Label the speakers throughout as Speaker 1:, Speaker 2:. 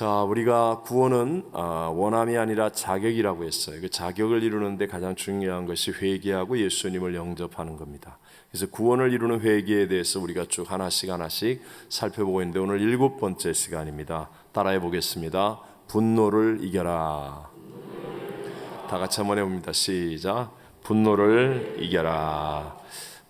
Speaker 1: 자, 우리가 구원은 원함이 아니라 자격이라고 했어요. 그 자격을 이루는데 가장 중요한 것이 회개하고 예수님을 영접하는 겁니다. 그래서 구원을 이루는 회개에 대해서 우리가 쭉 하나씩 살펴보고 있는데 오늘 7번째 시간입니다. 따라해 보겠습니다. 분노를 이겨라. 다 같이 한번 해봅니다. 시작. 분노를 이겨라.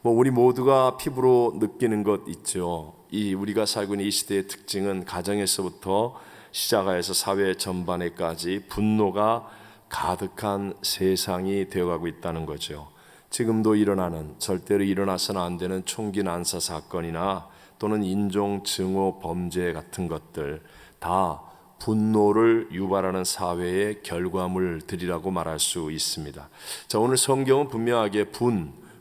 Speaker 1: 우리 모두가 피부로 느끼는 것 있죠. 우리가 살고 있는 이 시대의 특징은 가정에서부터 시작하여서 사회 전반에까지 분노가 가득한 세상이 되어가고 있다는 거죠. 지금도 일어나는, 절대로 일어나서는 안 되는 총기 난사 사건이나 또는 인종 증오 범죄 같은 것들 다 분노를 유발하는 사회의 결과물들이라고 말할 수 있습니다. 자, 오늘 성경은 분명하게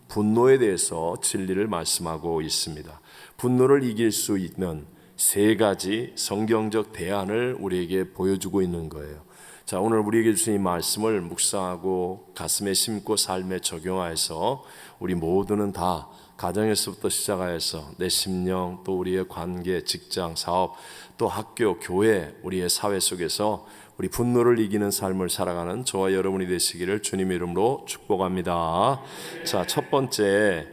Speaker 1: 분노에 대해서 진리를 말씀하고 있습니다. 분노를 이길 수 있는 세 가지 성경적 대안을 우리에게 보여주고 있는 거예요. 자, 오늘 우리에게 주신 이 말씀을 묵상하고 가슴에 심고 삶에 적용하여서 우리 모두는 다 가정에서부터 시작하여서 내 심령, 또 우리의 관계, 직장, 사업, 또 학교, 교회, 우리의 사회 속에서 우리 분노를 이기는 삶을 살아가는 저와 여러분이 되시기를 주님의 이름으로 축복합니다. 자, 첫 번째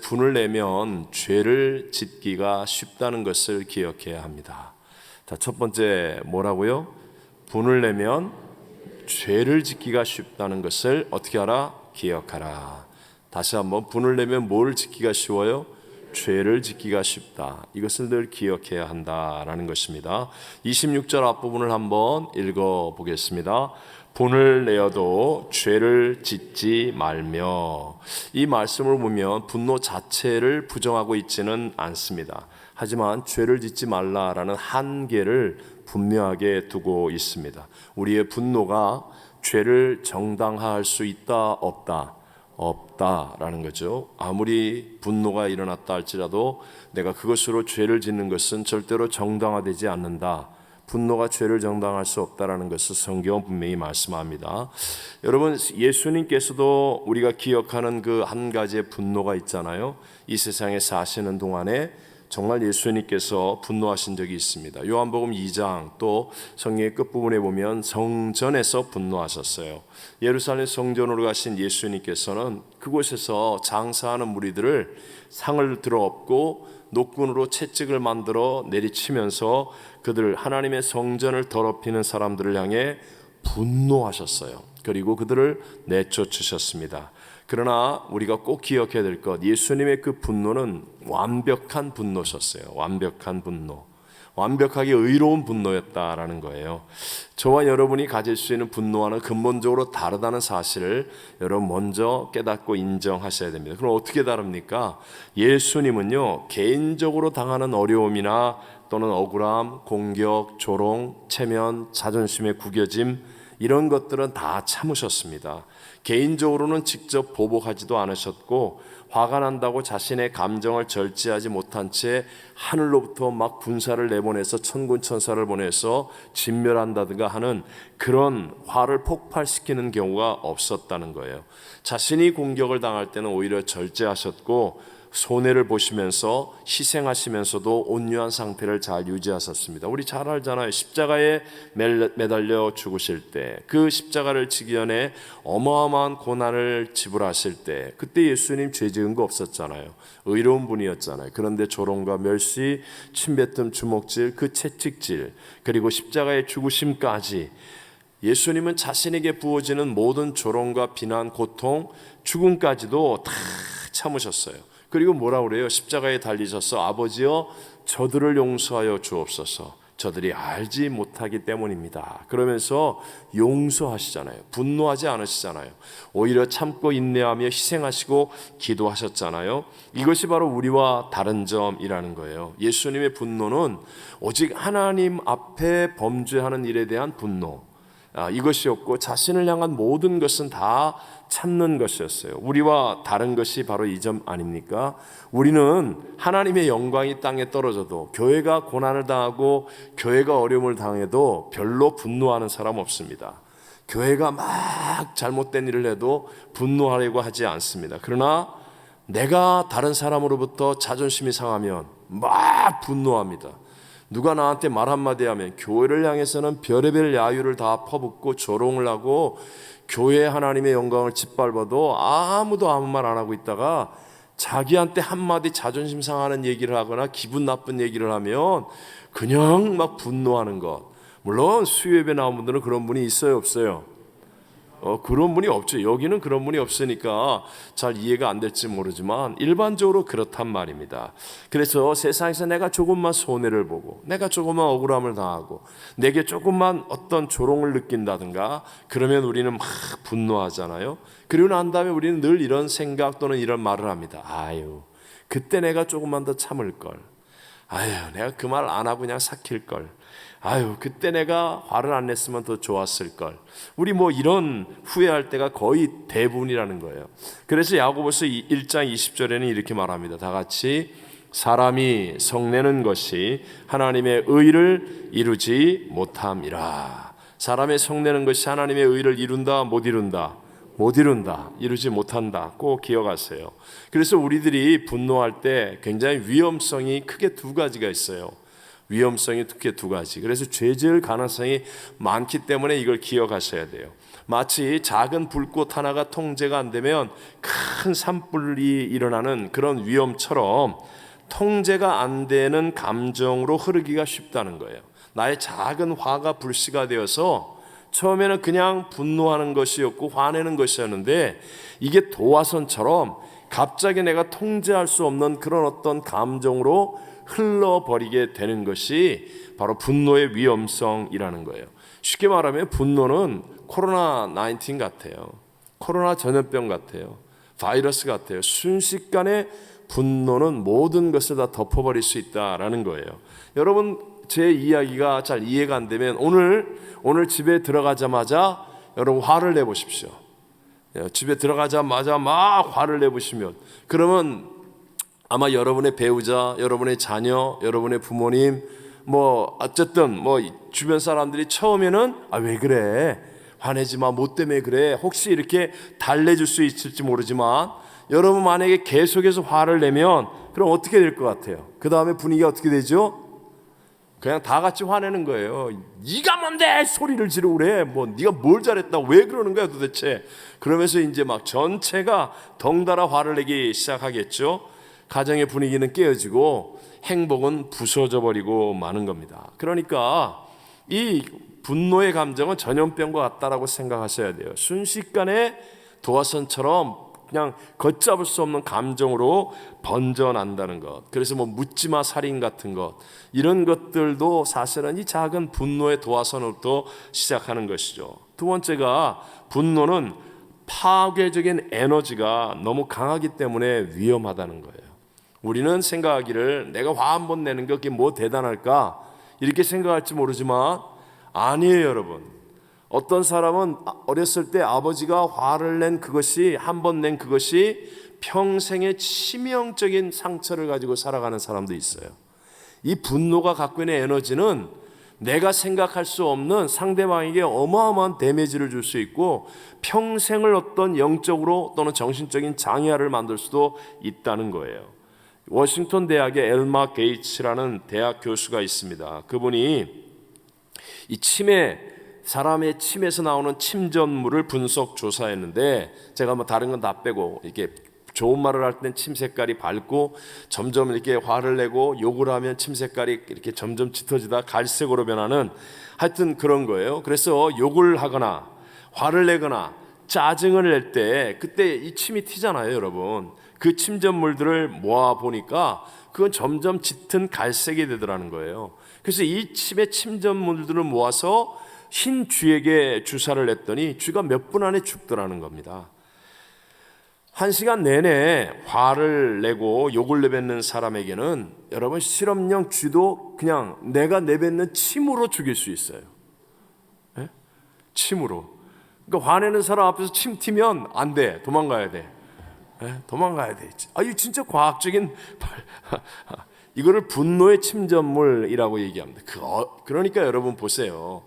Speaker 1: 분을 내면 죄를 짓기가 쉽다는 것을 기억해야 합니다. 자, 첫 번째 뭐라고요? 분을 내면 죄를 짓기가 쉽다는 것을 어떻게 하라? 기억하라. 다시 한번, 분을 내면 뭘 짓기가 쉬워요? 죄를 짓기가 쉽다. 이것을 늘 기억해야 한다라는 것입니다. 26절 앞부분을 한번 읽어보겠습니다. 분을 내어도 죄를 짓지 말며. 이 말씀을 보면 분노 자체를 부정하고 있지는 않습니다. 하지만 죄를 짓지 말라라는 한계를 분명하게 두고 있습니다. 우리의 분노가 죄를 정당화할 수 있다, 없다라는 거죠. 아무리 분노가 일어났다 할지라도 내가 그것으로 죄를 짓는 것은 절대로 정당화되지 않는다. 분노가 죄를 정당할 수 없다라는 것을 성경은 분명히 말씀합니다. 여러분, 예수님께서도 우리가 기억하는 그 한 가지의 분노가 있잖아요. 이 세상에 사시는 동안에 정말 예수님께서 분노하신 적이 있습니다. 요한복음 2장 또 성경의 끝부분에 보면 성전에서 분노하셨어요. 예루살렘 성전으로 가신 예수님께서는 그곳에서 장사하는 무리들을 상을 들어 엎고 노끈으로 채찍을 만들어 내리치면서 그들 하나님의 성전을 더럽히는 사람들을 향해 분노하셨어요. 그리고 그들을 내쫓으셨습니다. 그러나 우리가 꼭 기억해야 될 것, 예수님의 그 분노는 완벽한 분노셨어요. 완벽한 분노, 완벽하게 의로운 분노였다라는 거예요. 저와 여러분이 가질 수 있는 분노와는 근본적으로 다르다는 사실을 여러분 먼저 깨닫고 인정하셔야 됩니다. 그럼 어떻게 다릅니까? 예수님은요, 개인적으로 당하는 어려움이나 또는 억울함, 공격, 조롱, 체면, 자존심의 구겨짐, 이런 것들은 다 참으셨습니다. 개인적으로는 직접 보복하지도 않으셨고, 화가 난다고 자신의 감정을 절제하지 못한 채 하늘로부터 막 군사를 내보내서 천군 천사를 보내서 진멸한다든가 하는 그런 화를 폭발시키는 경우가 없었다는 거예요. 자신이 공격을 당할 때는 오히려 절제하셨고, 손해를 보시면서 희생하시면서도 온유한 상태를 잘 유지하셨습니다. 우리 잘 알잖아요. 십자가에 매달려 죽으실 때, 그 십자가를 지기 전에 어마어마한 고난을 지불하실 때, 그때 예수님 죄 지은 거 없었잖아요. 의로운 분이었잖아요. 그런데 조롱과 멸시, 침뱉음, 주먹질, 그 채찍질, 그리고 십자가의 죽으심까지 예수님은 자신에게 부어지는 모든 조롱과 비난, 고통, 죽음까지도 다 참으셨어요. 그리고 뭐라 그래요? 십자가에 달리셔서 아버지여 저들을 용서하여 주옵소서. 저들이 알지 못하기 때문입니다. 그러면서 용서하시잖아요. 분노하지 않으시잖아요. 오히려 참고 인내하며 희생하시고 기도하셨잖아요. 이것이 바로 우리와 다른 점이라는 거예요. 예수님의 분노는 오직 하나님 앞에 범죄하는 일에 대한 분노, 이것이었고, 자신을 향한 모든 것은 다 참는 것이었어요. 우리와 다른 것이 바로 이 점 아닙니까? 우리는 하나님의 영광이 땅에 떨어져도, 교회가 고난을 당하고 교회가 어려움을 당해도 별로 분노하는 사람 없습니다. 교회가 막 잘못된 일을 해도 분노하려고 하지 않습니다. 그러나 내가 다른 사람으로부터 자존심이 상하면 막 분노합니다. 누가 나한테 말 한마디 하면 교회를 향해서는 별의별 야유를 다 퍼붓고 조롱을 하고 교회 하나님의 영광을 짓밟아도 아무도 아무 말 안 하고 있다가 자기한테 한마디 자존심 상하는 얘기를 하거나 기분 나쁜 얘기를 하면 그냥 막 분노하는 것. 물론 수요예배 나온 분들은 그런 분이 있어요, 없어요? 그런 분이 없죠. 여기는 그런 분이 없으니까 잘 이해가 안 될지 모르지만 일반적으로 그렇단 말입니다. 그래서 세상에서 내가 조금만 손해를 보고 내가 조금만 억울함을 당하고 내게 조금만 어떤 조롱을 느낀다든가 그러면 우리는 막 분노하잖아요. 그리고 난 다음에 우리는 늘 이런 생각 또는 이런 말을 합니다. 아유, 그때 내가 조금만 더 참을 걸. 아유, 내가 그 말 안 하고 그냥 삭힐 걸. 아유, 그때 내가 화를 안 냈으면 더 좋았을 걸. 우리 뭐 이런 후회할 때가 거의 대부분이라는 거예요. 그래서 야고보서 1장 20절에는 이렇게 말합니다. 다 같이 사람이 성내는 것이 하나님의 의를 이루지 못함이라. 사람의 성내는 것이 하나님의 의를 이룬다, 못 이룬다? 못 이룬다, 이루지 못한다. 꼭 기억하세요. 그래서 우리들이 분노할 때 굉장히 위험성이 크게 두 가지가 있어요. 위험성이 크게 두 가지. 그래서 죄 지을 가능성이 많기 때문에 이걸 기억하셔야 돼요. 마치 작은 불꽃 하나가 통제가 안 되면 큰 산불이 일어나는 그런 위험처럼 통제가 안 되는 감정으로 흐르기가 쉽다는 거예요. 나의 작은 화가 불씨가 되어서 처음에는 그냥 분노하는 것이었고 화내는 것이었는데 이게 도화선처럼 갑자기 내가 통제할 수 없는 그런 어떤 감정으로 흘러버리게 되는 것이 바로 분노의 위험성이라는 거예요. 쉽게 말하면 분노는 코로나19 같아요. 코로나 전염병 같아요. 바이러스 같아요. 순식간에 분노는 모든 것을 다 덮어버릴 수 있다라는 거예요. 여러분, 제 이야기가 잘 이해가 안 되면 오늘 집에 들어가자마자 여러분 화를 내보십시오. 집에 들어가자마자 막 화를 내보시면 그러면 아마 여러분의 배우자, 여러분의 자녀, 여러분의 부모님 뭐 어쨌든 뭐 주변 사람들이 처음에는 왜 그래? 화내지 마. 뭐 때문에 그래? 혹시 이렇게 달래줄 수 있을지 모르지만 여러분 만약에 계속해서 화를 내면 그럼 어떻게 될 것 같아요? 그 다음에 분위기가 어떻게 되죠? 그냥 다 같이 화내는 거예요. 네가 뭔데 소리를 지르고 그래? 뭐 네가 뭘 잘했다? 왜 그러는 거야 도대체? 그러면서 이제 막 전체가 덩달아 화를 내기 시작하겠죠. 가정의 분위기는 깨어지고 행복은 부서져 버리고 마는 겁니다. 그러니까 이 분노의 감정은 전염병과 같다라고 생각하셔야 돼요. 순식간에 도화선처럼 그냥 걷잡을 수 없는 감정으로 번져난다는 것. 그래서 뭐 묻지마 살인 같은 것, 이런 것들도 사실은 이 작은 분노의 도화선으로부터 시작하는 것이죠. 두 번째가 분노는 파괴적인 에너지가 너무 강하기 때문에 위험하다는 거예요. 우리는 생각하기를 내가 화 한 번 내는 게 그게 뭐 대단할까 이렇게 생각할지 모르지만 아니에요, 여러분. 어떤 사람은 어렸을 때 아버지가 화를 낸 그것이 한 번 낸 그것이 평생의 치명적인 상처를 가지고 살아가는 사람도 있어요. 이 분노가 갖고 있는 에너지는 내가 생각할 수 없는 상대방에게 어마어마한 데미지를 줄 수 있고 평생을 어떤 영적으로 또는 정신적인 장애를 만들 수도 있다는 거예요. 워싱턴 대학의 엘마 게이츠라는 대학 교수가 있습니다. 그분이 이 사람의 침에서 나오는 침전물을 분석 조사했는데 제가 뭐 다른 건 다 빼고 이렇게 좋은 말을 할 땐 침 색깔이 밝고 점점 이렇게 화를 내고 욕을 하면 침 색깔이 이렇게 점점 짙어지다 갈색으로 변하는 하여튼 그런 거예요. 그래서 욕을 하거나 화를 내거나 짜증을 낼 때 그때 이 침이 튀잖아요, 여러분. 그 침전물들을 모아 보니까 그건 점점 짙은 갈색이 되더라는 거예요. 그래서 이 침의 침전물들을 모아서 흰 쥐에게 주사를 냈더니 쥐가 몇 분 안에 죽더라는 겁니다. 1시간 내내 화를 내고 욕을 내뱉는 사람에게는 여러분 실험용 쥐도 그냥 내가 내뱉는 침으로 죽일 수 있어요. 네? 침으로. 그러니까 화내는 사람 앞에서 침 튀면 안 돼. 도망가야 돼. 네? 도망가야 돼. 이거 진짜 과학적인 이거를 분노의 침전물이라고 얘기합니다. 그러니까 여러분 보세요.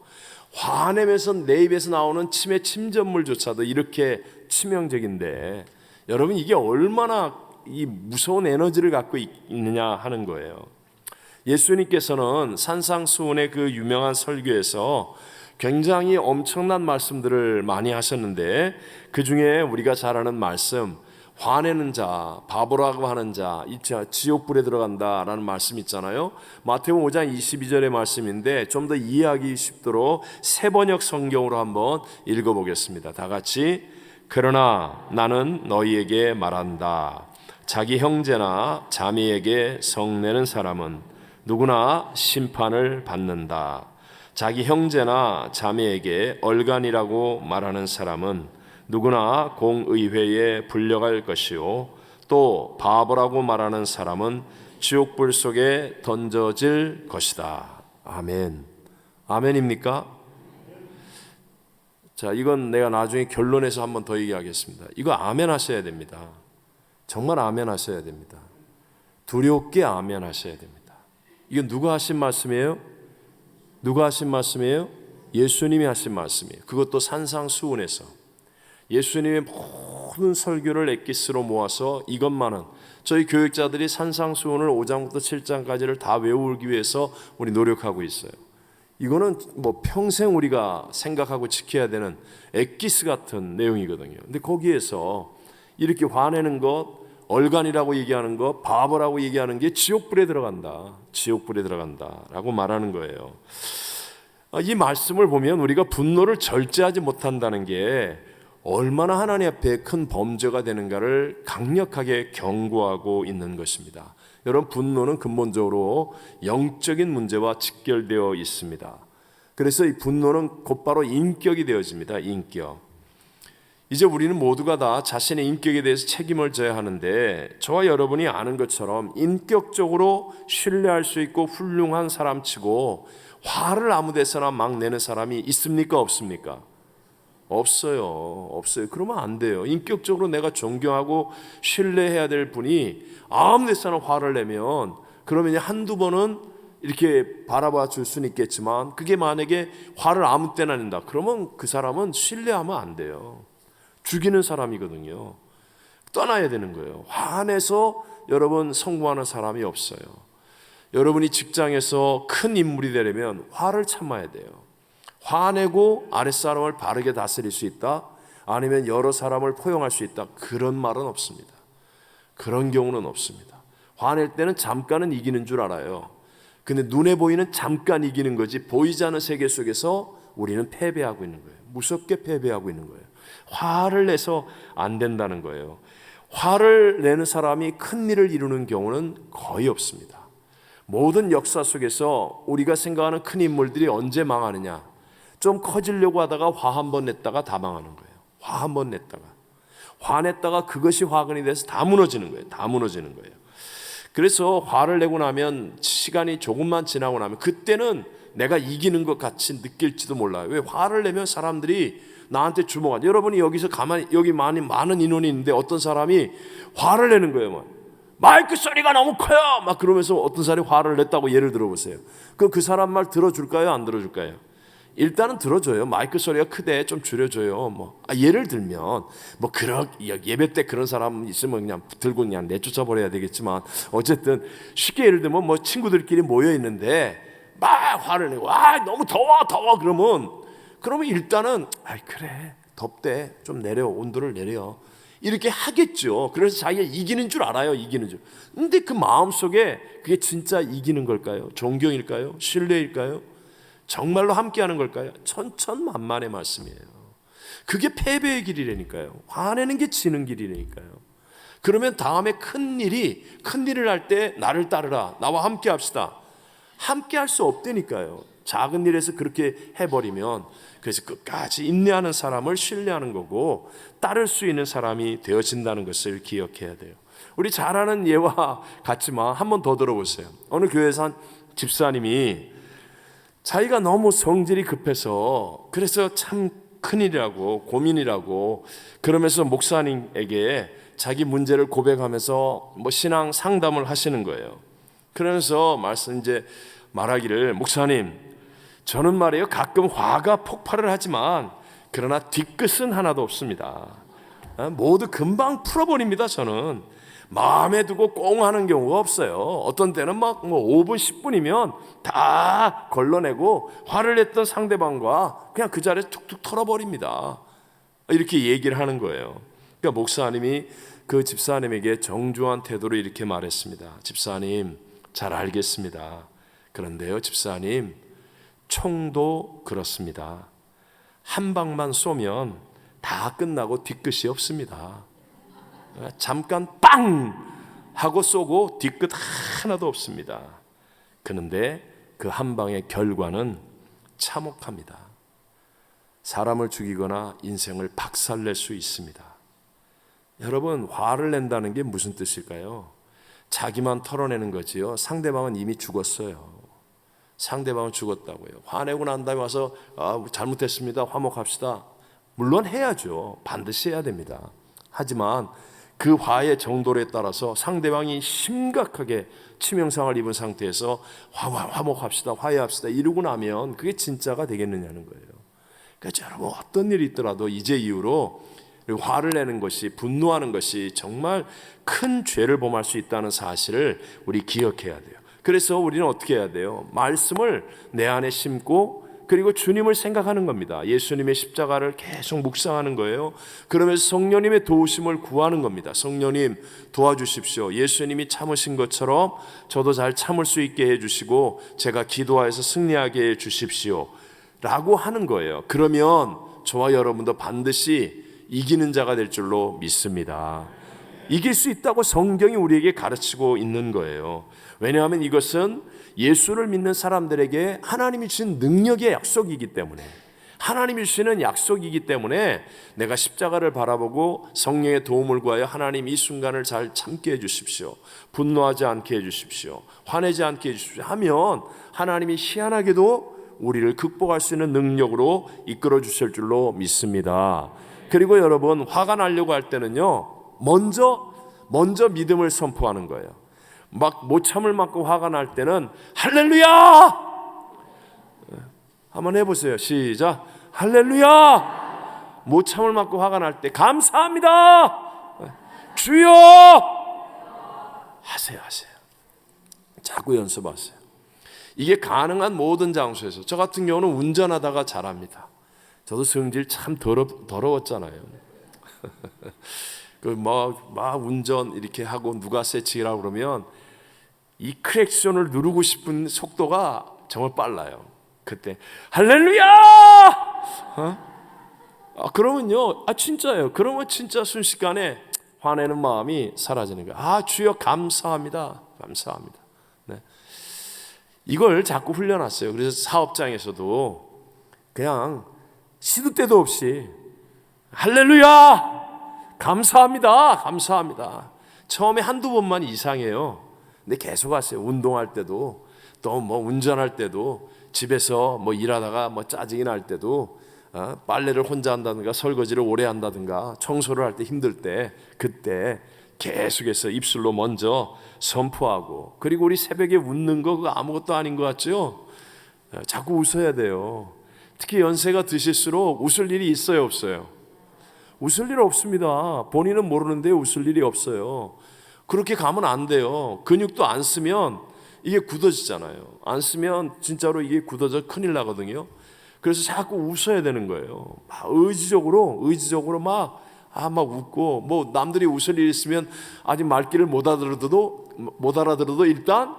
Speaker 1: 화내면서 내 입에서 나오는 침의 침전물조차도 이렇게 치명적인데 여러분 이게 얼마나 이 무서운 에너지를 갖고 있느냐 하는 거예요. 예수님께서는 산상수훈의 그 유명한 설교에서 굉장히 엄청난 말씀들을 많이 하셨는데, 그 중에 우리가 잘 아는 말씀, 화내는 자, 바보라고 하는 자, 지옥불에 들어간다라는 말씀 있잖아요. 마태복음 5장 22절의 말씀인데 좀 더 이해하기 쉽도록 세번역 성경으로 한번 읽어보겠습니다. 다 같이. 그러나 나는 너희에게 말한다. 자기 형제나 자매에게 성내는 사람은 누구나 심판을 받는다. 자기 형제나 자매에게 얼간이라고 말하는 사람은 누구나 공의회에 불려갈 것이요, 또 바보라고 말하는 사람은 지옥불 속에 던져질 것이다. 아멘. 아멘입니까? 자, 이건 내가 나중에 결론에서 한번 더 얘기하겠습니다. 이거 아멘 하셔야 됩니다. 정말 아멘 하셔야 됩니다. 두렵게 아멘 하셔야 됩니다. 이건 누가 하신 말씀이에요? 누가 하신 말씀이에요? 예수님이 하신 말씀이에요. 그것도 산상수훈에서 예수님의 모든 설교를 엑기스로 모아서 이것만은 저희 교육자들이 산상수훈을 5장부터 7장까지를 다 외우기 위해서 우리 노력하고 있어요. 이거는 뭐 평생 우리가 생각하고 지켜야 되는 엑기스 같은 내용이거든요. 근데 거기에서 이렇게 화내는 것, 얼간이라고 얘기하는 것, 바보라고 얘기하는 게 지옥불에 들어간다. 지옥불에 들어간다라고 말하는 거예요. 이 말씀을 보면 우리가 분노를 절제하지 못한다는 게 얼마나 하나님 앞에 큰 범죄가 되는가를 강력하게 경고하고 있는 것입니다. 여러분, 분노는 근본적으로 영적인 문제와 직결되어 있습니다. 그래서 이 분노는 곧바로 인격이 되어집니다. 인격. 이제 우리는 모두가 다 자신의 인격에 대해서 책임을 져야 하는데, 저와 여러분이 아는 것처럼 인격적으로 신뢰할 수 있고 훌륭한 사람치고 화를 아무 데서나 막 내는 사람이 있습니까? 없습니까? 없어요. 없어요. 그러면 안 돼요. 인격적으로 내가 존경하고 신뢰해야 될 분이 아무 데서나 화를 내면, 그러면 한두 번은 이렇게 바라봐 줄 수는 있겠지만, 그게 만약에 화를 아무 때나 낸다, 그러면 그 사람은 신뢰하면 안 돼요. 죽이는 사람이거든요. 떠나야 되는 거예요. 화내서 여러분 성공하는 사람이 없어요. 여러분이 직장에서 큰 인물이 되려면 화를 참아야 돼요. 화내고 아랫사람을 바르게 다스릴 수 있다? 아니면 여러 사람을 포용할 수 있다? 그런 말은 없습니다. 그런 경우는 없습니다. 화낼 때는 잠깐은 이기는 줄 알아요. 근데 눈에 보이는 잠깐 이기는 거지, 보이지 않는 세계 속에서 우리는 패배하고 있는 거예요. 무섭게 패배하고 있는 거예요. 화를 내서 안 된다는 거예요. 화를 내는 사람이 큰 일을 이루는 경우는 거의 없습니다. 모든 역사 속에서 우리가 생각하는 큰 인물들이 언제 망하느냐, 좀 커지려고 하다가 화 한 번 냈다가 다 망하는 거예요. 화 한 번 냈다가, 화냈다가 그것이 화근이 돼서 다 무너지는 거예요. 다 무너지는 거예요. 그래서 화를 내고 나면, 시간이 조금만 지나고 나면 그때는 내가 이기는 것 같이 느낄지도 몰라요. 왜? 화를 내면 사람들이 나한테 주목하죠. 여러분이 여기서 가만히, 여기 많은 인원이 있는데 어떤 사람이 화를 내는 거예요. 마이크 소리가 너무 커요 막 그러면서 어떤 사람이 화를 냈다고 예를 들어보세요. 그럼 그 사람 말 들어줄까요? 안 들어줄까요? 일단은 들어줘요. 마이크 소리가 크대, 좀 줄여줘요. 예를 들면 예배 때 그런 사람 있으면 그냥 들고 그냥 내쫓아 버려야 되겠지만, 어쨌든 쉽게 예를 들면 친구들끼리 모여 있는데 막 화를 내고 너무 더워 그러면 일단은 그래 덥대, 좀 내려, 온도를 내려, 이렇게 하겠죠. 그래서 자기가 이기는 줄 알아요. 이기는 줄. 근데 그 마음속에 그게 진짜 이기는 걸까요? 존경일까요? 신뢰일까요? 정말로 함께하는 걸까요? 천천만만의 말씀이에요. 그게 패배의 길이라니까요. 화내는 게 지는 길이라니까요. 그러면 다음에 큰 일을 할 때 나를 따르라, 나와 함께 합시다. 함께 할 수 없다니까요. 작은 일에서 그렇게 해버리면, 그래서 끝까지 인내하는 사람을 신뢰하는 거고 따를 수 있는 사람이 되어진다는 것을 기억해야 돼요. 우리 잘 아는 예와 같지만 한 번 더 들어보세요. 어느 교회에서 한 집사님이 자기가 너무 성질이 급해서, 그래서 참 큰일이라고 고민이라고 그러면서 목사님에게 자기 문제를 고백하면서 신앙 상담을 하시는 거예요. 그러면서 말하기를, 목사님, 저는 말이에요, 가끔 화가 폭발을 하지만 그러나 뒤끝은 하나도 없습니다. 모두 금방 풀어버립니다. 저는 마음에 두고 꽁 하는 경우가 없어요. 어떤 때는 막 5분, 10분이면 다 걸러내고 화를 냈던 상대방과 그냥 그 자리에서 툭툭 털어버립니다. 이렇게 얘기를 하는 거예요. 그러니까 목사님이 그 집사님에게 정중한 태도로 이렇게 말했습니다. 집사님, 잘 알겠습니다. 그런데요, 집사님, 총도 그렇습니다. 한 방만 쏘면 다 끝나고 뒤끝이 없습니다. 잠깐 빵 하고 쏘고 뒤끝 하나도 없습니다. 그런데 그 한 방의 결과는 참혹합니다. 사람을 죽이거나 인생을 박살낼 수 있습니다. 여러분, 화를 낸다는 게 무슨 뜻일까요? 자기만 털어내는 거지요. 상대방은 이미 죽었어요. 상대방은 죽었다고요. 화내고 난 다음에 와서 잘못했습니다, 화목합시다. 물론 해야죠. 반드시 해야 됩니다. 하지만 그 화의 정도에 따라서 상대방이 심각하게 치명상을 입은 상태에서 화목합시다, 화해합시다 이러고 나면 그게 진짜가 되겠느냐는 거예요. 그러니까 여러분, 어떤 일이 있더라도 이제 이후로 화를 내는 것이, 분노하는 것이 정말 큰 죄를 범할 수 있다는 사실을 우리 기억해야 돼요. 그래서 우리는 어떻게 해야 돼요? 말씀을 내 안에 심고, 그리고 주님을 생각하는 겁니다. 예수님의 십자가를 계속 묵상하는 거예요. 그러면서 성령님의 도우심을 구하는 겁니다. 성령님 도와주십시오. 예수님이 참으신 것처럼 저도 잘 참을 수 있게 해주시고 제가 기도하여서 승리하게 해주십시오 라고 하는 거예요. 그러면 저와 여러분도 반드시 이기는 자가 될 줄로 믿습니다. 이길 수 있다고 성경이 우리에게 가르치고 있는 거예요. 왜냐하면 이것은 예수를 믿는 사람들에게 하나님이 주신 능력의 약속이기 때문에, 하나님이 주시는 약속이기 때문에 내가 십자가를 바라보고 성령의 도움을 구하여 하나님 이 순간을 잘 참게 해주십시오, 분노하지 않게 해주십시오, 화내지 않게 해주십시오 하면 하나님이 희한하게도 우리를 극복할 수 있는 능력으로 이끌어 주실 줄로 믿습니다. 그리고 여러분, 화가 나려고 할 때는요, 먼저 믿음을 선포하는 거예요. 막 못 참을 만큼 화가 날 때는 할렐루야! 한번 해보세요. 시작. 할렐루야! 못 참을 만큼 화가 날 때 감사합니다! 주여! 하세요. 자꾸 연습하세요. 이게 가능한 모든 장소에서. 저 같은 경우는 운전하다가 잘합니다. 저도 성질 참 더러웠잖아요. 막 운전 이렇게 하고 누가 세치라고 그러면 이 크랙션을 누르고 싶은 속도가 정말 빨라요. 그때 할렐루야! 그러면요, 진짜예요. 그러면 진짜 순식간에 화내는 마음이 사라지는 거예요. 주여 감사합니다. 네. 이걸 자꾸 훈련했어요. 그래서 사업장에서도 그냥 시도 때도 없이 할렐루야! 감사합니다. 처음에 한두 번만 이상해요. 근데 계속 하세요. 운동할 때도, 또 운전할 때도, 집에서 일하다가 짜증이 날 때도, 빨래를 혼자 한다든가 설거지를 오래 한다든가 청소를 할 때 힘들 때, 그때 계속해서 입술로 먼저 선포하고, 그리고 우리 새벽에 웃는 거 그거 아무것도 아닌 것 같죠? 자꾸 웃어야 돼요. 특히 연세가 드실수록 웃을 일이 있어요, 없어요? 웃을 일 없습니다. 본인은 모르는데 웃을 일이 없어요. 그렇게 가면 안 돼요. 근육도 안 쓰면 이게 굳어지잖아요. 안 쓰면 진짜로 이게 굳어져 큰일 나거든요. 그래서 자꾸 웃어야 되는 거예요. 의지적으로 막 웃고, 남들이 웃을 일 있으면 아직 말귀를 못 알아들어도 일단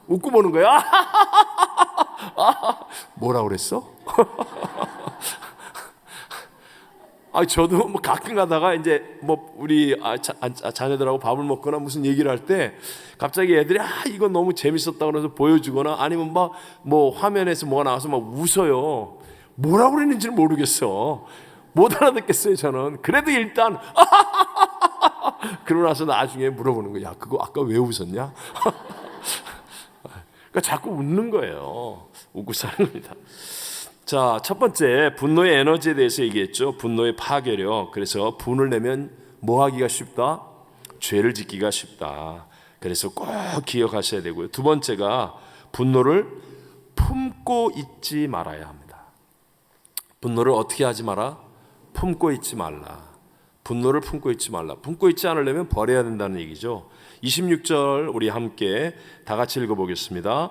Speaker 1: 웃고 보는 거야. 뭐라 그랬어? 저도 가끔 가다가 이제 우리 자녀들하고 밥을 먹거나 무슨 얘기를 할 때 갑자기 애들이 이건 너무 재밌었다 그래서 보여주거나 아니면 화면에서 뭐가 나와서 막 웃어요. 뭐라고 그랬는지는 모르겠어. 못 알아듣겠어요, 저는. 그래도 일단 그러고 나서 나중에 물어보는 거야. 그거 아까 왜 웃었냐? 그러니까 자꾸 웃는 거예요. 웃고 사는 겁니다. 자, 첫 번째, 분노의 에너지에 대해서 얘기했죠. 분노의 파괴력. 그래서 분을 내면 뭐 하기가 쉽다? 죄를 짓기가 쉽다. 그래서 꼭 기억하셔야 되고요. 두 번째가 분노를 품고 있지 말아야 합니다. 분노를 어떻게 하지 마라? 품고 있지 말라. 분노를 품고 있지 말라. 품고 있지 않으려면 버려야 된다는 얘기죠. 26절 우리 함께 다 같이 읽어보겠습니다.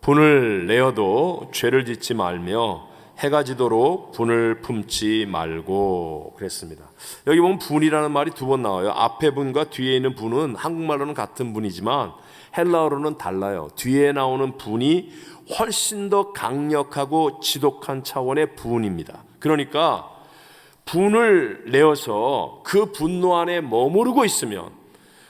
Speaker 1: 분을 내어도 죄를 짓지 말며 해가 지도록 분을 품지 말고 그랬습니다. 여기 보면 분이라는 말이 두 번 나와요. 앞에 분과 뒤에 있는 분은 한국말로는 같은 분이지만 헬라어로는 달라요. 뒤에 나오는 분이 훨씬 더 강력하고 지독한 차원의 분입니다. 그러니까 분을 내어서 그 분노 안에 머무르고 있으면,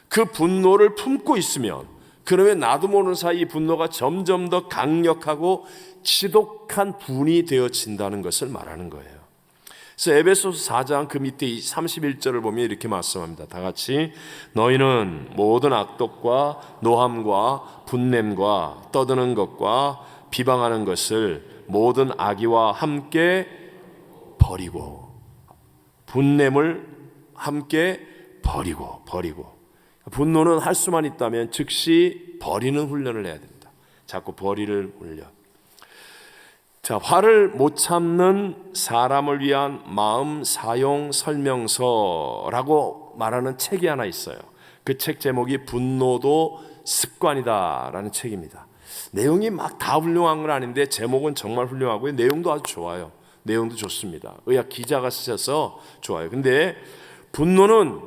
Speaker 1: 그 분노를 품고 있으면, 그러면 나도 모르는 사이 이 분노가 점점 더 강력하고 지독한 분이 되어진다는 것을 말하는 거예요. 그래서 에베소서 4장 그 밑에 31절을 보면 이렇게 말씀합니다. 다 같이 너희는 모든 악독과 노함과 분냄과 떠드는 것과 비방하는 것을 모든 악의와 함께 버리고, 분냄을 함께 버리고 분노는 할 수만 있다면 즉시 버리는 훈련을 해야 됩니다. 자꾸 버리는 훈련. 자, 화를 못 참는 사람을 위한 마음 사용 설명서라고 말하는 책이 하나 있어요. 그 책 제목이 분노도 습관이다라는 책입니다. 내용이 막 다 훌륭한 건 아닌데 제목은 정말 훌륭하고요. 내용도 아주 좋아요. 내용도 좋습니다. 의학 기자가 쓰셔서 좋아요. 근데 분노는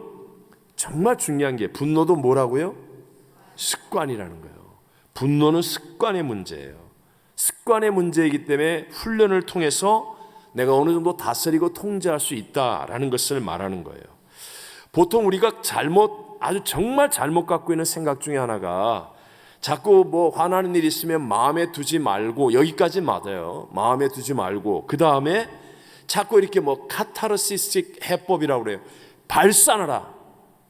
Speaker 1: 정말 중요한 게, 분노도 뭐라고요? 습관이라는 거예요. 분노는 습관의 문제예요. 습관의 문제이기 때문에 훈련을 통해서 내가 어느 정도 다스리고 통제할 수 있다라는 것을 말하는 거예요. 보통 우리가 아주 정말 잘못 갖고 있는 생각 중에 하나가, 자꾸 뭐 화나는 일이 있으면 마음에 두지 말고, 여기까지 맞아요. 마음에 두지 말고 그 다음에 자꾸 이렇게 뭐 카타르시스 해법이라고 그래요. 발산하라,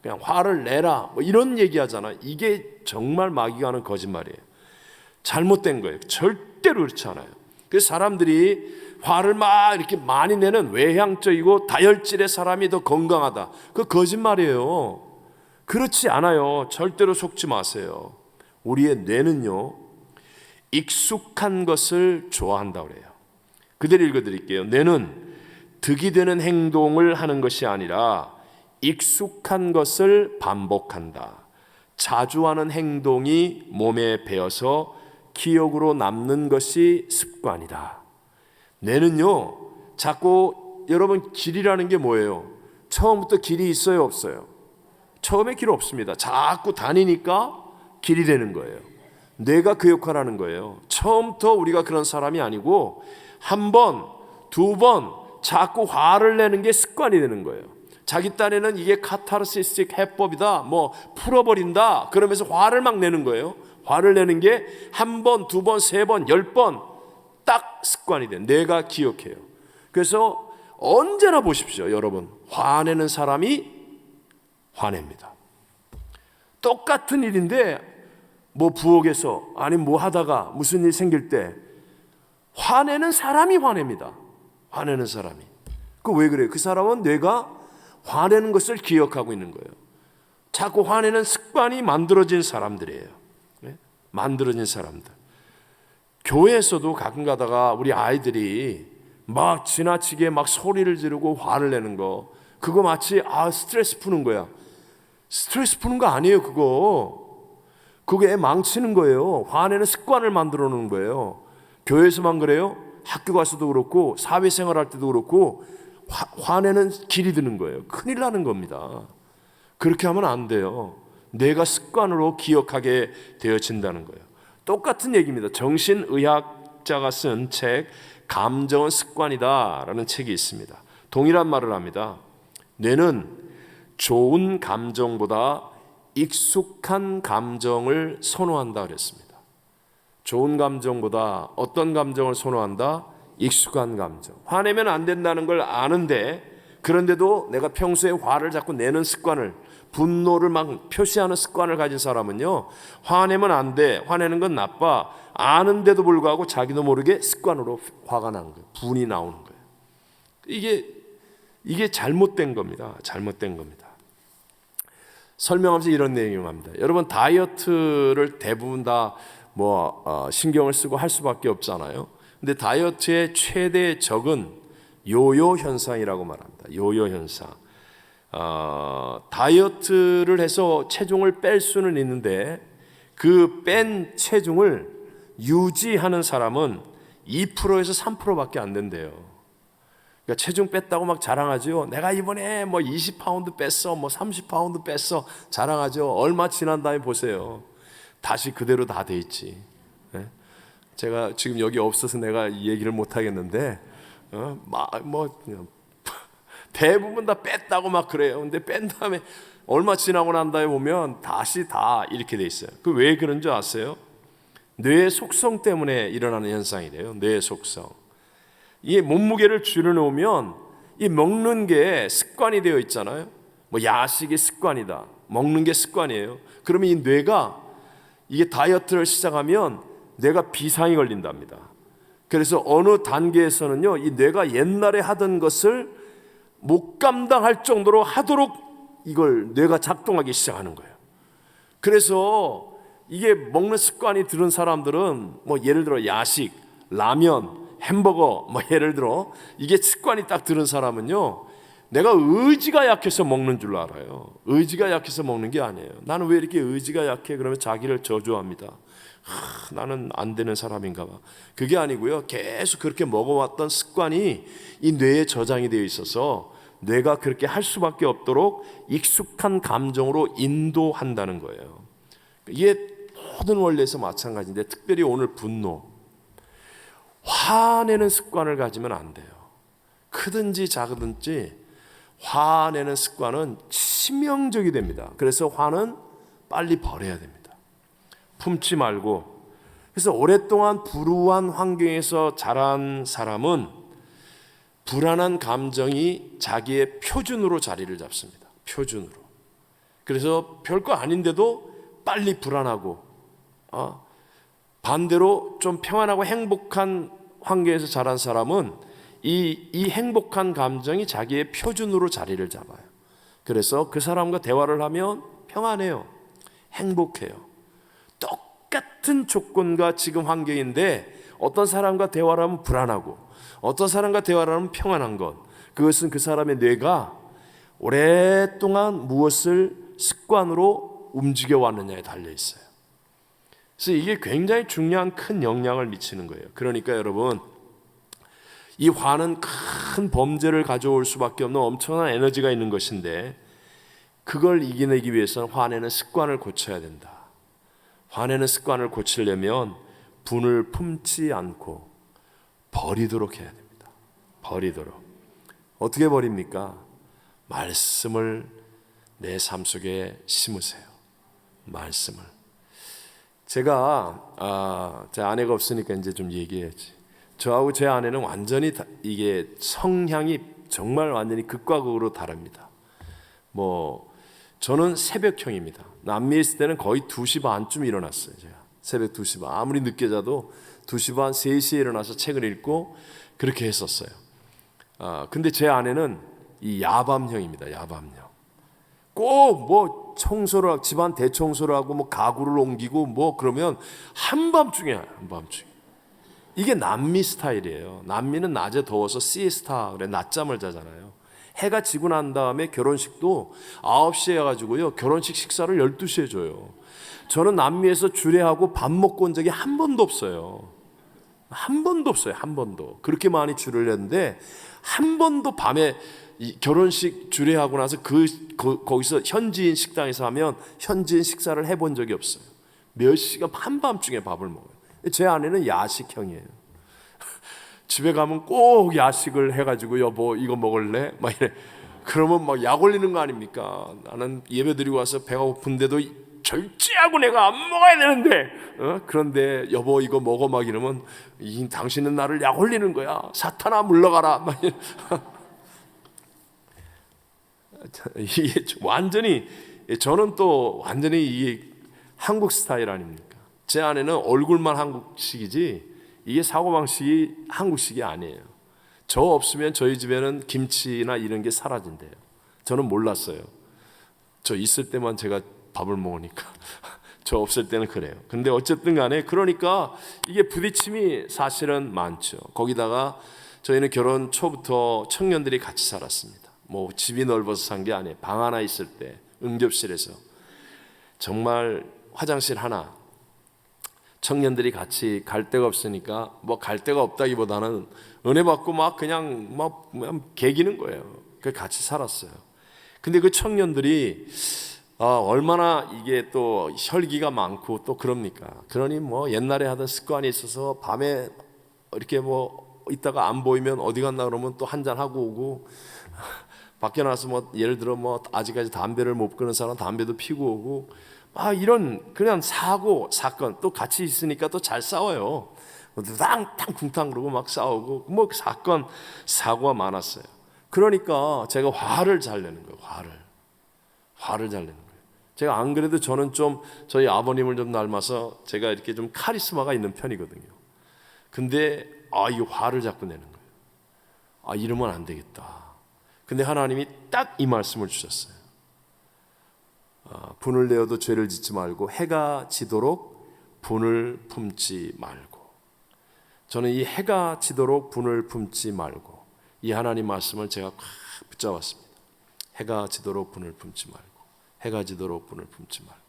Speaker 1: 그냥 화를 내라, 뭐 이런 얘기하잖아. 이게 정말 마귀가 하는 거짓말이에요. 잘못된 거예요. 절대로 그렇지 않아요. 그래서 사람들이 화를 막 이렇게 많이 내는 외향적이고 다혈질의 사람이 더 건강하다. 그거 거짓말이에요. 그렇지 않아요. 절대로 속지 마세요. 우리의 뇌는요, 익숙한 것을 좋아한다고 그래요. 그대로 읽어드릴게요. 뇌는 득이 되는 행동을 하는 것이 아니라 익숙한 것을 반복한다. 자주 하는 행동이 몸에 배어서 기억으로 남는 것이 습관이다. 뇌는요, 자꾸, 여러분, 길이라는 게 뭐예요? 처음부터 길이 있어요, 없어요? 처음에 길 없습니다. 자꾸 다니니까 길이 되는 거예요. 뇌가 그 역할을 하는 거예요. 처음부터 우리가 그런 사람이 아니고 한 번, 두 번 자꾸 화를 내는 게 습관이 되는 거예요. 자기 딴에는 이게 카타르시스 해법이다, 뭐 풀어버린다 그러면서 화를 막 내는 거예요. 화를 내는 게 한 번, 두 번, 세 번, 10번 딱 습관이 돼. 뇌가 기억해요. 그래서 언제나 보십시오, 여러분. 화내는 사람이 화냅니다. 똑같은 일인데 뭐 부엌에서 아니 뭐 하다가 무슨 일 생길 때 화내는 사람이 화냅니다. 화내는 사람이. 그 왜 그래요? 그 사람은 뇌가 화내는 것을 기억하고 있는 거예요. 자꾸 화내는 습관이 만들어진 사람들이에요. 네? 만들어진 사람들. 교회에서도 가끔 가다가 우리 아이들이 막 지나치게 막 소리를 지르고 화를 내는 거, 그거 마치 스트레스 푸는 거야. 스트레스 푸는 거 아니에요. 그거 애 망치는 거예요. 화내는 습관을 만들어 놓는 거예요. 교회에서만 그래요? 학교 가서도 그렇고 사회생활 할 때도 그렇고 화내는 길이 드는 거예요. 큰일 나는 겁니다. 그렇게 하면 안 돼요. 내가 습관으로 기억하게 되어진다는 거예요. 똑같은 얘기입니다. 정신의학자가 쓴 책 감정은 습관이다 라는 책이 있습니다. 동일한 말을 합니다. 뇌는 좋은 감정보다 익숙한 감정을 선호한다 그랬습니다. 좋은 감정보다 어떤 감정을 선호한다? 익숙한 감정. 화내면 안 된다는 걸 아는데, 그런데도 내가 평소에 화를 자꾸 내는 습관을, 분노를 막 표시하는 습관을 가진 사람은요, 화내면 안 돼, 화내는 건 나빠, 아는데도 불구하고 자기도 모르게 습관으로 화가 나는 거예요. 분이 나오는 거예요. 이게 잘못된 겁니다. 잘못된 겁니다. 설명하면서 이런 내용을 합니다. 여러분, 다이어트를 대부분 다 신경을 쓰고 할 수밖에 없잖아요. 근데 다이어트의 최대 적은 요요 현상이라고 말합니다. 요요 현상. 다이어트를 해서 체중을 뺄 수는 있는데 그 뺀 체중을 유지하는 사람은 2%에서 3%밖에 안 된대요. 그러니까 체중 뺐다고 막 자랑하죠. 내가 이번에 뭐 20파운드 뺐어, 뭐 30파운드 뺐어 자랑하죠. 얼마 지난 다음에 보세요. 다시 그대로 다 돼 있지. 제가 지금 여기 없어서 내가 얘기를 못 하겠는데, 대부분 다 뺐다고 막 그래요. 근데 뺀 다음에 얼마 지나고 난 다음에 보면 다시 다 이렇게 돼 있어요. 그 왜 그런 줄 아세요? 뇌의 속성 때문에 일어나는 현상이래요. 뇌의 속성. 이 몸무게를 줄여놓으면 이 먹는 게 습관이 되어 있잖아요. 뭐 야식이 습관이다. 먹는 게 습관이에요. 그러면 이 뇌가 이게 다이어트를 시작하면 뇌가 비상이 걸린답니다. 그래서 어느 단계에서는요, 이 뇌가 옛날에 하던 것을 못 감당할 정도로 하도록 이걸 뇌가 작동하기 시작하는 거예요. 그래서 이게 먹는 습관이 들은 사람들은 뭐 예를 들어 야식, 라면, 햄버거 뭐 예를 들어 이게 습관이 딱 들은 사람은요, 내가 의지가 약해서 먹는 줄 알아요. 의지가 약해서 먹는 게 아니에요. 나는 왜 이렇게 의지가 약해? 그러면 자기를 저주합니다. 나는 안 되는 사람인가 봐. 그게 아니고요, 계속 그렇게 먹어왔던 습관이 이 뇌에 저장이 되어 있어서 뇌가 그렇게 할 수밖에 없도록 익숙한 감정으로 인도한다는 거예요. 이게 모든 원리에서 마찬가지인데, 특별히 오늘 분노, 화내는 습관을 가지면 안 돼요. 크든지 작든지 화내는 습관은 치명적이 됩니다. 그래서 화는 빨리 버려야 됩니다. 품지 말고. 그래서 오랫동안 불우한 환경에서 자란 사람은 불안한 감정이 자기의 표준으로 자리를 잡습니다. 표준으로. 그래서 별거 아닌데도 빨리 불안하고, 반대로 좀 평안하고 행복한 환경에서 자란 사람은 이 행복한 감정이 자기의 표준으로 자리를 잡아요. 그래서 그 사람과 대화를 하면 평안해요. 행복해요. 똑같은 조건과 지금 환경인데 어떤 사람과 대화를 하면 불안하고 어떤 사람과 대화를 하면 평안한 것, 그것은 그 사람의 뇌가 오랫동안 무엇을 습관으로 움직여 왔느냐에 달려 있어요. 그래서 이게 굉장히 중요한 큰 영향을 미치는 거예요. 그러니까 여러분, 이 화는 큰 범죄를 가져올 수밖에 없는 엄청난 에너지가 있는 것인데, 그걸 이겨내기 위해서는 화내는 습관을 고쳐야 된다. 화내는 습관을 고치려면 분을 품지 않고 버리도록 해야 됩니다. 버리도록. 어떻게 버립니까? 말씀을 내 삶 속에 심으세요. 말씀을. 제가 제 아내가 없으니까 이제 좀 얘기해야지. 저하고 제 아내는 완전히 이게 성향이 정말 완전히 극과 극으로 다릅니다. 뭐 저는 새벽형입니다. 남미에 있을 때는 거의 2시 반쯤 일어났어요. 제가 새벽 2시 반, 아무리 늦게 자도 2시 반, 3시에 일어나서 책을 읽고 그렇게 했었어요. 근데 제 아내는 이 야밤형입니다. 야밤형. 꼭 뭐 청소를 하고, 집안 대청소를 하고 뭐 가구를 옮기고 뭐 그러면 한밤중에. 이게 남미 스타일이에요. 남미는 낮에 더워서 시에스타, 그래, 낮잠을 자잖아요. 해가 지고 난 다음에 결혼식도 9시에 해가지고요, 결혼식 식사를 12시에 줘요. 저는 남미에서 주례하고 밥 먹고 온 적이 한 번도 없어요. 한 번도 없어요. 한 번도. 그렇게 많이 주례를 했는데 한 번도 밤에 이 결혼식 주례하고 나서 거기서 현지인 식당에서 하면 현지인 식사를 해본 적이 없어요. 몇 시간 한밤중에 밥을 먹어요. 제 아내는 야식형이에요. 집에 가면 꼭 야식을 해가지고 여보 이거 먹을래? 막 이래. 그러면 막 약 올리는 거 아닙니까? 나는 예배 드리고 와서 배가 고픈데도 절제하고 내가 안 먹어야 되는데, 그런데 여보 이거 먹어 막 이러면 당신은 나를 약 올리는 거야. 사탄아 물러가라. 막 이래. 이게 완전히, 저는 또 완전히 이게 한국 스타일 아닙니까? 제 아내는 얼굴만 한국식이지 이게 사고방식이 한국식이 아니에요. 저 없으면 저희 집에는 김치나 이런 게 사라진대요. 저는 몰랐어요. 저 있을 때만 제가 밥을 먹으니까. 저 없을 때는 그래요. 근데 어쨌든 간에 그러니까 이게 부딪힘이 사실은 많죠. 거기다가 저희는 결혼 초부터 청년들이 같이 살았습니다. 뭐 집이 넓어서 산 게 아니에요. 방 하나 있을 때 응접실에서 정말 화장실 하나, 청년들이 같이 갈 데가 없으니까 뭐 갈 데가 없다기보다는 은혜 받고 막 그냥 개기는 거예요. 그 같이 살았어요. 근데 그 청년들이 얼마나 이게 또 혈기가 많고 또 그럽니까? 그러니 뭐 옛날에 하던 습관이 있어서 밤에 이렇게 뭐 있다가 안 보이면 어디 갔나 그러면 또 한잔 하고 오고, 밖에 나서 뭐 예를 들어 뭐 아직까지 담배를 못 끊은 사람 담배도 피고 오고, 이런 그냥 사고 사건, 또 같이 있으니까 또 잘 싸워요. 탕탕 쿵탕 그러고 막 싸우고 뭐 사건 사고가 많았어요. 그러니까 제가 화를 잘 내는 거예요. 화를 잘 내는 거예요. 제가 안 그래도 저는 좀 저희 아버님을 좀 닮아서 제가 이렇게 좀 카리스마가 있는 편이거든요. 근데 이 화를 자꾸 내는 거예요. 이러면 안 되겠다. 근데 하나님이 딱 이 말씀을 주셨어요. 분을 내어도 죄를 짓지 말고 해가 지도록 분을 품지 말고. 저는 이 해가 지도록 분을 품지 말고, 이 하나님 말씀을 제가 꽉 붙잡았습니다. 해가 지도록 분을 품지 말고, 해가 지도록 분을 품지 말고.